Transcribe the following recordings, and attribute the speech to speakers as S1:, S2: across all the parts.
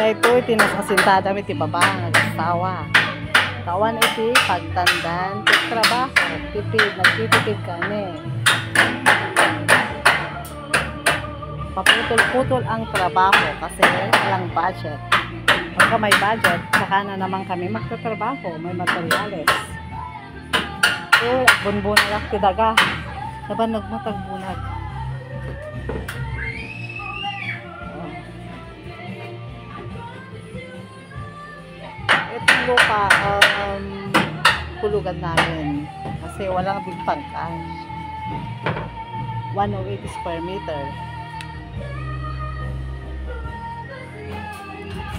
S1: ito tinasasintada iti baba nagsawa. Kawan iti pagtandan ti trabaho, tipid, nagtitipid kami. Paputol-putol ang trabaho kasi walang budget. Pagka may budget, saka na naman kami magtatrabaho, may materyales. So, bunbunag ti daga. Saban nagmatagbunag. Itong lupa, kulugan namin. Kasi walang big pangkas. 108 square meter.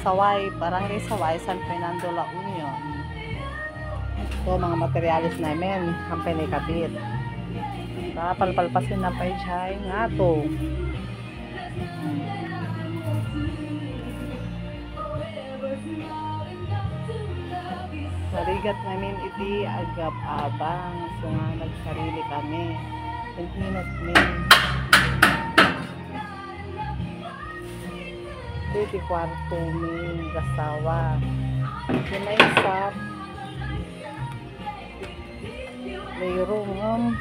S1: Saway, Barangay Saway, San Fernando, La Union. Ito, mga materialis namin, company kabit. Palpalpasin na pa siya, nga to. Sarigat namin iti agap-abang. So nga, nagsarili kami. Intinot min. Iti kwarto min gasawa. May isa mayroong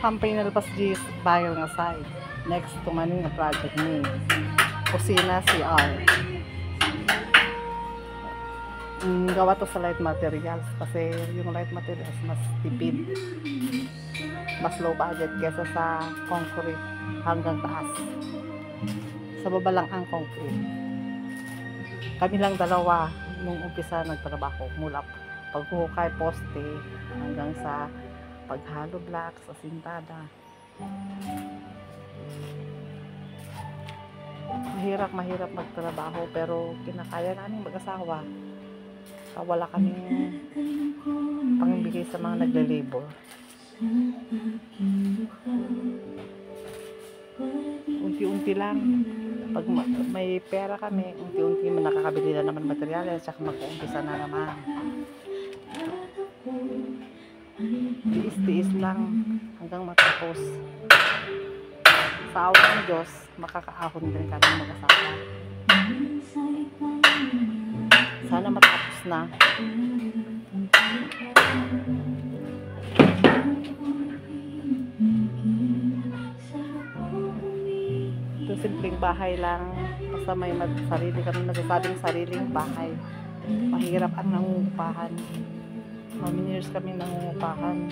S1: campaign nalpas di bagal nga side. Next to maning nga project ni kusina CR. Gawa to sa light materials kasi yung light materials mas tipid, mas low budget kesa sa concrete hanggang taas. Sa baba lang ang concrete. Kami lang dalawa nung umpisa nagtrabaho mula paghuhukay poste hanggang sa paghalo block sa sintada. Mahirap magtrabaho pero kinakaya namin mag-asawa. Wala kaming pangbigay sa mga nagle-labor. Unti-unti lang. Pag may pera kami, unti-unti nakakabili na naman materyales at mag-uumpisa na naman. Tiis-tiis lang hanggang matapos. Sa awa ng Diyos, makakaahon din kami mag-asawa. Sana matapos na. Ito simpleng bahay lang. Basta may sarili kami nagsasabing sariling bahay. Mahirap ang nangungupahan. Many years kami nangungupahan.